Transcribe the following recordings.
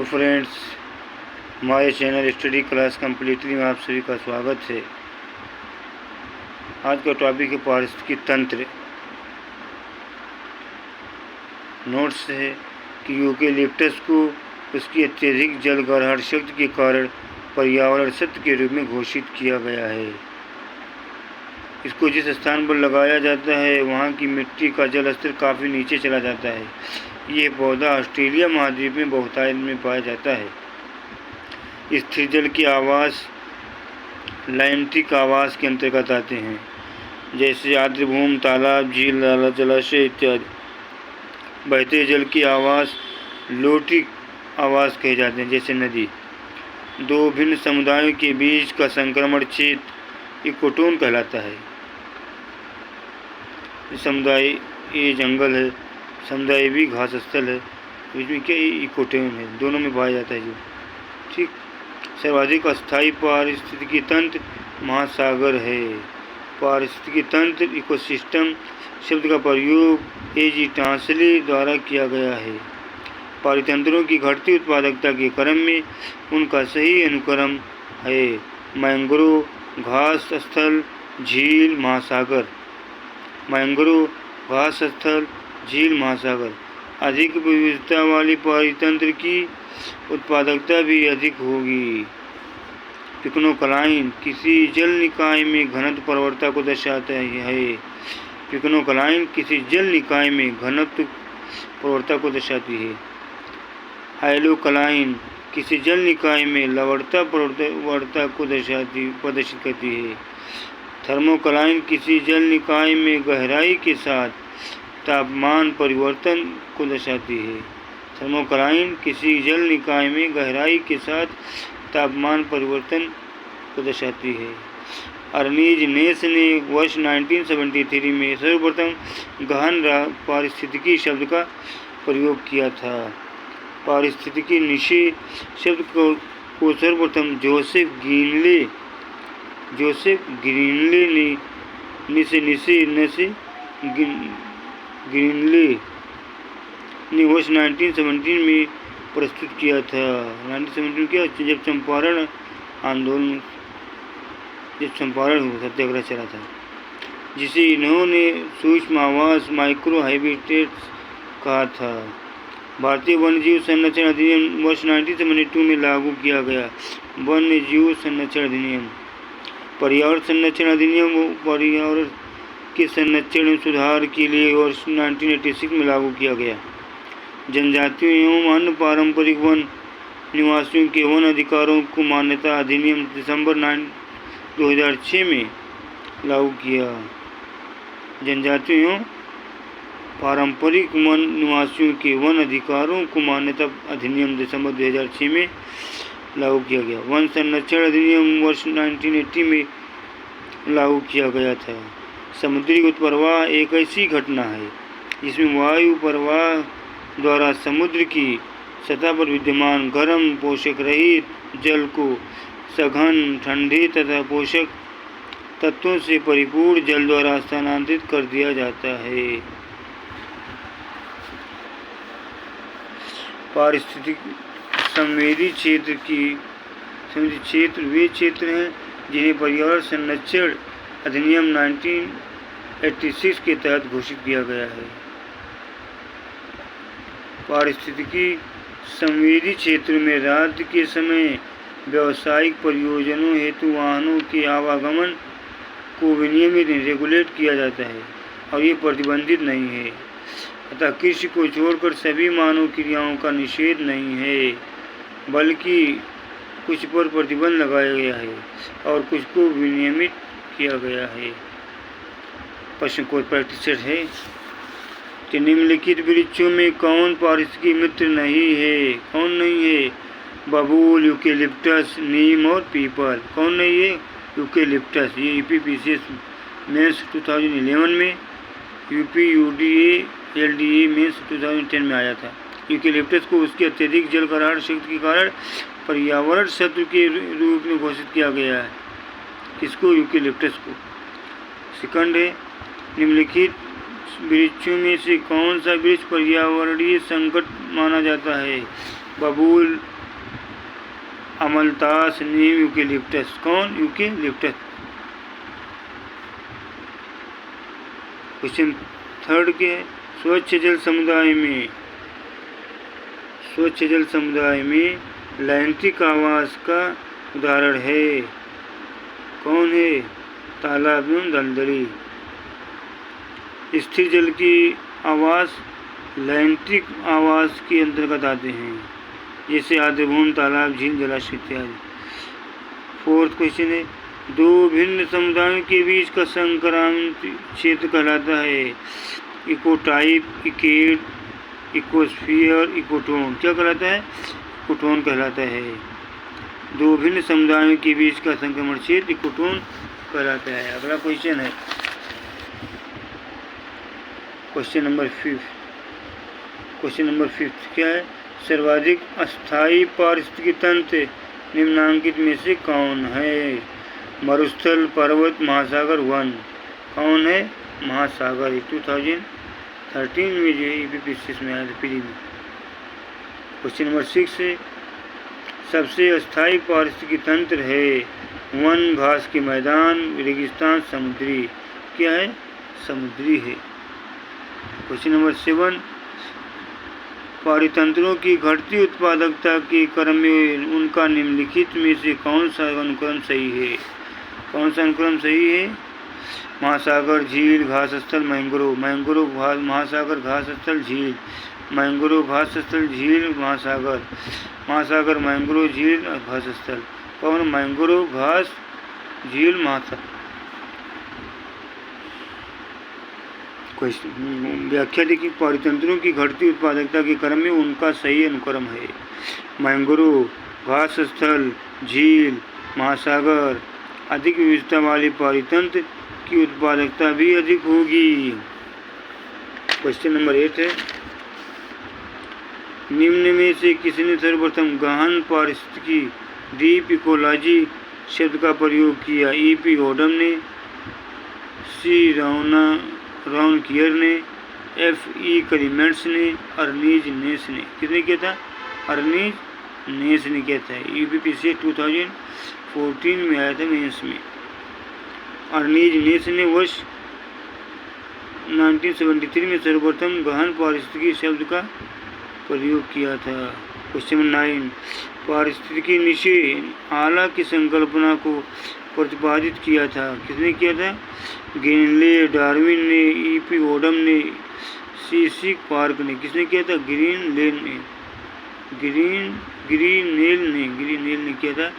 Friends, हमारे channel study class completely में आप सभी का स्वागत है। आज का टॉपिक है पारिस्थितिकी तंत्र। नोट्स है कि यूकेलिप्टस को उसकी अत्यधिक जल ग्रहण शक्ति के कारण पर्यावरण सत्य के रूप में घोषित किया गया है। इसको जिस स्थान पर लगाया जाता है वहाँ की मिट्टी का जल स्तर काफ़ी नीचे चला जाता है। यह पौधा ऑस्ट्रेलिया महाद्वीप में बहुतायत में पाया जाता है। स्थिर जल के आवास लैंटिक आवास के अंतर्गत आते हैं, जैसे आर्द्रभूमि, तालाब, झील, जलाशय इत्यादि। बहते जल के आवास लोटिक आवास कहे जाते हैं, जैसे नदी। दो भिन्न समुदायों के बीच का संक्रमण क्षेत्र इकोटोन कहलाता है। समुदाय ये जंगल है, समुदाय भी घास स्थल है, इसमें क्या इकोटोन है, दोनों में पाया जाता है जो ठीक। सर्वाधिक अस्थायी पारिस्थितिकी तंत्र महासागर है। पारिस्थितिकी तंत्र इकोसिस्टम शब्द का प्रयोग एजी टांसले द्वारा किया गया है। पारितंत्रों की घटती उत्पादकता के क्रम में उनका सही अनुक्रम है। मैंग्रोव, घास स्थल, झील, महासागर। मैंग्रोव, घास स्थल, झील, महासागर। अधिक विविधता वाली पारितंत्र की उत्पादकता भी अधिक होगी। पिक्नोक्लाइन किसी जल निकाय में घनत्व प्रवणता को दर्शाता है। पिक्नोक्लाइन किसी जल निकाय में घनत्व प्रवणता को दर्शाती है। हाइलोक्लाइन किसी जल निकाय में लवणता प्रवणता को प्रदर्शित करती है। थर्मोक्लाइन किसी जल निकाय में गहराई के साथ तापमान परिवर्तन को दर्शाती है। थर्मोक्लाइन किसी जल निकाय में गहराई के साथ तापमान परिवर्तन को दर्शाती है। अर्नीज नेस ने वर्ष 1973 में सर्वप्रथम गहन पारिस्थितिकी शब्द का प्रयोग किया था। पारिस्थितिकी निषेध शब्द को सर्वप्रथम जोसेफ ग्रीनले ने वर्ष 1917 में प्रस्तुत किया था। 1917 क्या, जब चंपारण आंदोलन, जब चंपारण सत्याग्रह चला था, जिसे इन्होंने सूक्ष्म आवास माइक्रो हैबिटेट्स कहा था। भारतीय वन्यजीव संरक्षण अधिनियम वर्ष 1972 में लागू किया गया। वन्य जीव संरक्षण अधिनियम। पर्यावरण संरक्षण अधिनियम पर्यावरण के संरक्षण में सुधार के लिए वर्ष 1986 में लागू किया गया। जनजातियों एवं अन्य पारंपरिक वन निवासियों के वन अधिकारों को मान्यता अधिनियम दिसंबर 2006 में लागू किया। जनजातियों एवं पारंपरिक वन निवासियों के वन अधिकारों को मान्यता अधिनियम दिसंबर 2006 में लागू किया गया। वन संरक्षण अधिनियम वर्ष 1980 में लागू किया गया था। समुद्री उत्प्रवाह एक ऐसी घटना है जिसमें वायु प्रवाह द्वारा समुद्र की सतह पर विद्यमान गर्म पोषक रहित जल को सघन, ठंडे तथा पोषक तत्वों से परिपूर्ण जल द्वारा स्थानांतरित कर दिया जाता है। पारिस्थितिक संवेदी क्षेत्र वे क्षेत्र हैं जिन्हें पर्यावरण संरक्षण अधिनियम 1986 के तहत घोषित किया गया है। पारिस्थितिकी संवेदी क्षेत्र में रात के समय व्यावसायिक प्रयोजनों हेतु वाहनों के आवागमन को विनियमित रेगुलेट किया जाता है और ये प्रतिबंधित नहीं है। अतः कृषि को छोड़कर सभी मानव क्रियाओं का निषेध नहीं है, बल्कि कुछ पर प्रतिबंध लगाया गया है और कुछ को विनियमित किया गया है। प्रश्न को प्रैक्टिस है कि निम्नलिखित वृक्षों में कौन पारिस्थितिकी मित्र नहीं है? कौन नहीं है? बबूल, यूकेलिप्टस, नीम और पीपल। कौन नहीं है? यूकेलिप्टस। ये यूपीपीसीएस मेंस 2011 में, यूपीयूडीए एलडीए मेंस 2010 में आया था। यूकेलिप्टस को उसकी अत्यधिक जल ग्रहण शक्ति के कारण पर्यावरण शत्रु के रूप में घोषित किया गया है। किसको? यूकेलिप्टस को। सेकंड है, निम्नलिखित वृक्षों में से कौन सा वृक्ष पर्यावरणीय संकट माना जाता है? बबूल, अमलतास नीम यूकेलिप्टस। कौन? यूकेलिप्टस। क्वेश्चन थर्ड के स्वच्छ जल समुदाय में लैंगिक आवास का उदाहरण है। कौन है? तालाब एवं दलदली। स्थिर जल की आवास लैंगिक आवास के अंतर्गत आते हैं, जैसे आर्द्रभूमि, तालाब, झील, जलाशय इत्यादि। फोर्थ क्वेश्चन है दो भिन्न समुदायों के बीच का संक्रांत क्षेत्र कहलाता है। Ecotype, ecad, ecosphere, ecotone. क्या कहलाता है? इकोटोन कहलाता है। दो भिन्न समुदायों के बीच का संक्रमण क्षेत्र इकोटोन कहलाता है। अगला क्वेश्चन है क्वेश्चन नंबर फिफ्थ क्या है? सर्वाधिक अस्थायी पारिस्थितिकी तंत्र निम्नांकित में से कौन है? मरुस्थल, पर्वत, महासागर, वन। कौन है? महासागर। 2013 में जो यूपीपीसीएस में आया था प्री में। क्वेश्चन नंबर 6 है सबसे अस्थायी पारिस्थितिकी तंत्र है वन, घास के मैदान, रेगिस्तान, समुद्री। क्या है? समुद्री है। क्वेश्चन नंबर 7 पारितंत्रों की घटती उत्पादकता के क्रम में उनका निम्नलिखित में से कौन सा अनुक्रम सही है? कौन सा अनुक्रम सही है? महासागर, झील, घास स्थल, मैंग्रोव। महासागर, घास स्थल, झील। मैंग्रोव, घास स्थल, झील, महासागर, मैंग्रोव, झील, घास स्थल। कौन? मैंग्रोव, घास, झील, महासागर। व्याख्या देखिए पारितंत्रों की घटती उत्पादकता के क्रम में उनका सही अनुक्रम है। मैंग्रोव, घास स्थल, झील, महासागर। अधिक विविधता वाले पारितंत्र की उत्पादकता भी अधिक होगी। क्वेश्चन नंबर 8 है निम्न में से किसने सर्वप्रथम गहन पारिस्थितिकी डीप इकोलॉजी शब्द का प्रयोग किया? ई.पी. ओडम ने, सी. रॉनकियर ने, F.E. करीमेंट्स ने, अर्नीज नेस ने। किसने किया था? अर्नीज नेस ने किया था। यूपीपीसीएस 2014 में आया था मेंस में। अर्नीज नेस ने वर्ष 1973 में सर्वप्रथम गहन पारिस्थितिकी शब्द का प्रयोग किया था। क्वेश्चन नंबर 9 पारिस्थितिकी निषेध आला की संकल्पना को प्रतिपादित किया था। किसने किया था? ग्रीनले, डार्विन ने, ई.पी. ओडम ने, सी. पार्क ने। किसने किया था? ग्रीननेल ने किया था।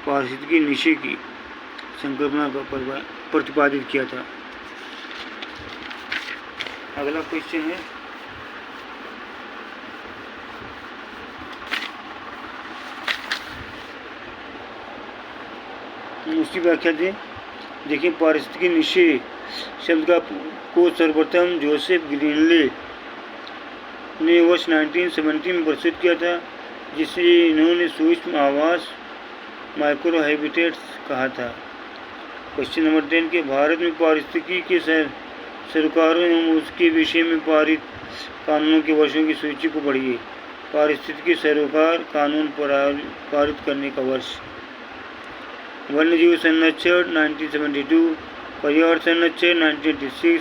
पारिस्थितिकी निषेध की संकल्पना को प्रतिपादित किया था। अगला क्वेश्चन है उसकी व्याख्या दें। देखिए पारिस्थितिकी निषेध शब्द को सर्वप्रथम जोसेफ ग्रीनले ने वर्ष 1970 में प्रस्तुत किया था, जिसे इन्होंने सूक्ष्म आवास माइक्रो हैबिटेट्स कहा था। क्वेश्चन नंबर 10 के भारत में पारिस्थितिकी के सरकारों एवं उसके विषय में पारित कानूनों के वर्षों की सूची को पढ़िए। पारिस्थितिकी सरोकार कानून पारित करने का वर्ष। वन्यजीव संरक्षण 1972, पर्यावरण संरक्षण 1986,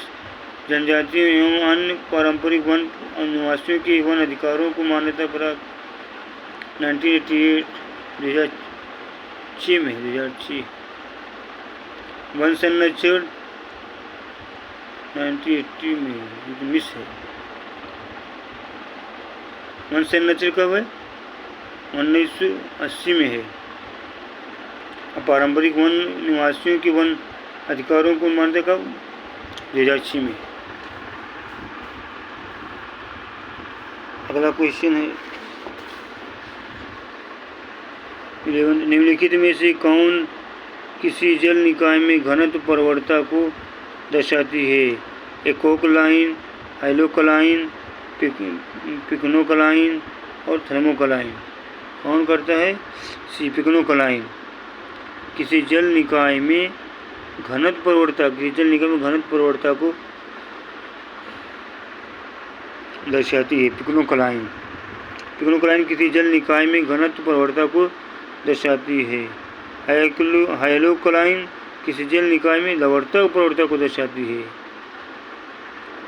जनजातियों एवं अन्य पारंपरिक वन निवासियों के वन अधिकारों को मान्यता प्राप्त 1988 2006 में 2006। वन संरक्षण 1980 में मिस है। वन संरक्षण कब है? 1980 में है। पारंपरिक वन निवासियों के वन अधिकारों को मान्यता कब? 2006 में। अगला क्वेश्चन है 11 निम्नलिखित में से कौन किसी जल निकाय में घनत्व प्रवणता को दर्शाती है? एकोक्लाइन, हाइलोक्लाइन, पिक्नोक्लाइन और थर्मोक्लाइन। कौन करता है? सी. पिक्नोक्लाइन। किसी जल निकाय में घनत्व प्रवणता को दर्शाती है। पिक्नोक्लाइन किसी जल निकाय में घनत्व प्रवणता को दर्शाती है। हाइलोक्लाइन किसी जल निकाय में लवणता प्रवणता को दर्शाती है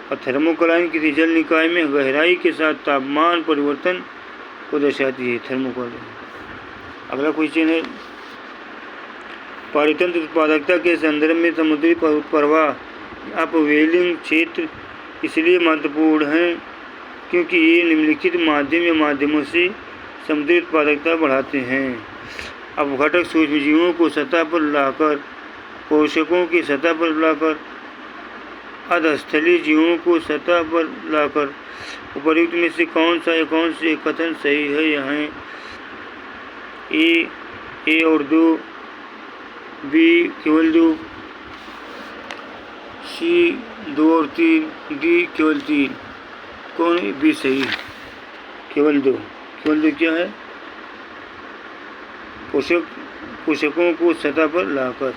और थर्मोक्लाइन किसी जल निकाय में गहराई के साथ तापमान परिवर्तन को दर्शाती है। थर्मोक्लाइन। अगला क्वेश्चन है, पारितंत्र उत्पादकता के संदर्भ में समुद्री प्रवाह अपवेलिंग क्षेत्र इसलिए महत्वपूर्ण है क्योंकि ये निम्नलिखित माध्यम या माध्यमों से समुद्री उत्पादकता बढ़ाते हैं। अपघटक सूक्ष्मजीवों को सतह पर लाकर, पोषकों की सतह पर लाकर, अधस्थलीय जीवों को सतह पर लाकर। उपर्युक्त में से कौन से कथन सही है? यहाँ ए और 2, बी केवल 2, सी 2 और 3, डी केवल 3। कौन है? बी सही, केवल 2। केवल 2 क्या है? पोषकों को सतह पर लाकर।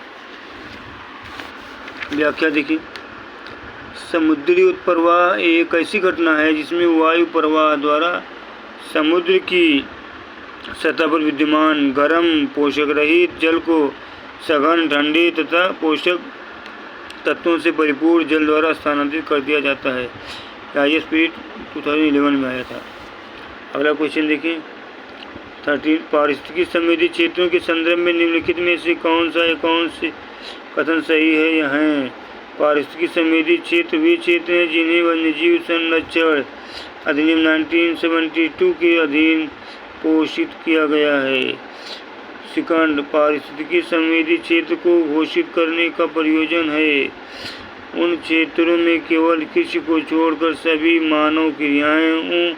व्याख्या देखिए, समुद्री उत्प्रवाह एक ऐसी घटना है जिसमें वायु प्रवाह द्वारा समुद्र की सतह पर विद्यमान गर्म पोषक रहित जल को सघन, ठंडे तथा पोषक तत्वों से परिपूर्ण जल द्वारा स्थानांतरित कर दिया जाता है। IAS पीरियड 2011 में आया था। अगला क्वेश्चन देखिए 13, पारिस्थितिकी संवेदी क्षेत्रों के संदर्भ में निम्नलिखित में से कौन से कथन सही है? यहाँ पारिस्थितिकी संवेदी क्षेत्र वे क्षेत्र हैं जिन्हें वन्यजीव संरक्षण अधिनियम 1972 के अधीन पोषित किया गया है। सेकंड, पारिस्थितिकी संवेदी क्षेत्र को घोषित करने का प्रयोजन है उन क्षेत्रों में केवल कृषि को छोड़कर सभी मानव क्रियाओं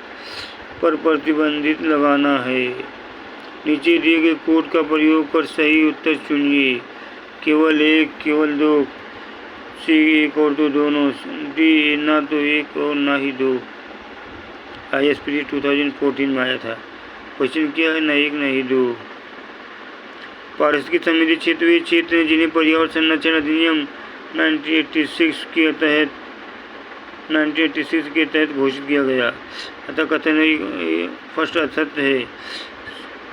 पर प्रतिबंधित लगाना है। नीचे दिए गए कोड का प्रयोग कर सही उत्तर चुनिए। केवल 1, केवल 2, सी 1 और 2 दोनों, डी ना तो 1 और ना ही 2। IAS पीरियड 2014 में आया था। क्वेश्चन क्या है? ना 1 ना ही 2। पारिस्थितिकी संवेदी क्षेत्र वे क्षेत्र हैं जिन्हें पर्यावरण संरक्षण अधिनियम 1986 के तहत घोषित किया गया। अतः कथन फर्स्ट असत्य है।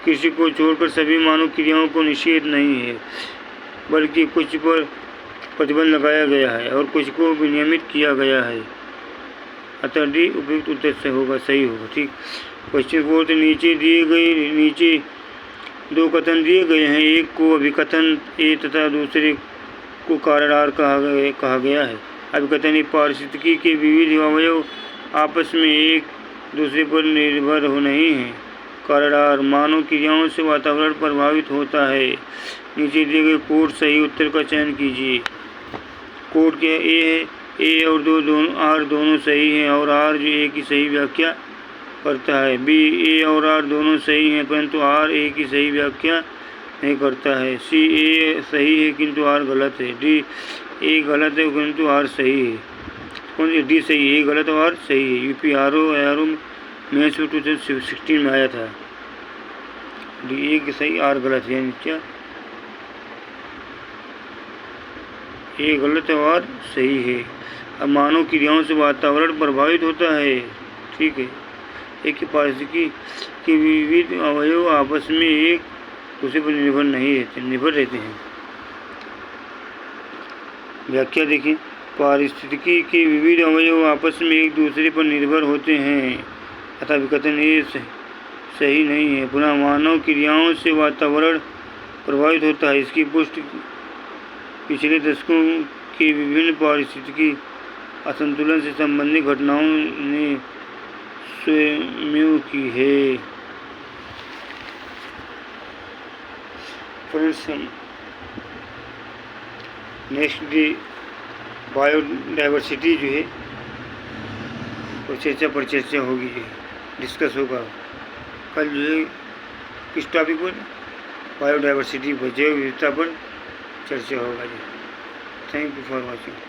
कृषि को छोड़कर सभी मानव क्रियाओं को निषेध नहीं है, बल्कि कुछ पर प्रतिबंध लगाया गया है और कुछ को विनियमित किया गया है। अतः डी उपयुक्त उत्तर से होगा, सही होगा। ठीक। क्वेश्चन 4, नीचे 2 कथन दिए गए हैं। एक को अभिकथन ए तथा दूसरे को कारण आर कहा गया है। अभिकथन पारिस्थितिकी के विविध अवयव आपस में एक दूसरे पर निर्भर नहीं हैं। कारण आर मानव क्रियाओं से वातावरण प्रभावित होता है। नीचे दिए गए कोड सही उत्तर का चयन कीजिए। कोड क्या है? ए और 2 दोनों, आर दोनों सही हैं और आर जो ए की सही व्याख्या करता है। बी, ए और आर दोनों सही हैं परंतु आर ए की सही व्याख्या नहीं करता है। सी, ए सही है किंतु आर गलत है। डी, ए गलत है किंतु आर सही है। कौन सी? डी सही है, ए गलत और आर सही है। यूपी में 2016 में आया था। डी, ए सही, आर गलत है। यानी क्या? ए गलत है और सही है। अब मानव क्रियाओं से वातावरण प्रभावित होता है। ठीक है। एक ही पारिस्थितिकी के विविध अवयव आपस में एक दूसरे पर निर्भर रहते हैं। व्याख्या देखिए, पारिस्थितिकी के विविध अवयव आपस में एक दूसरे पर निर्भर होते हैं। अतः विकथन ये सही नहीं है। पुनः मानव क्रियाओं से वातावरण प्रभावित होता है। इसकी पुष्टि पिछले दशकों के विभिन्न पारिस्थितिकी असंतुलन से संबंधित घटनाओं ने स्वयं की है। फ्रेंड्स, नेक्स्ट डे बायोडाइवर्सिटी जो है वो चर्चा होगी, डिस्कस होगा। कल जो है किस टॉपिक पर? बायोडाइवर्सिटी पर, जैव विविधता पर चर्चा होगा जी। Thank you for watching.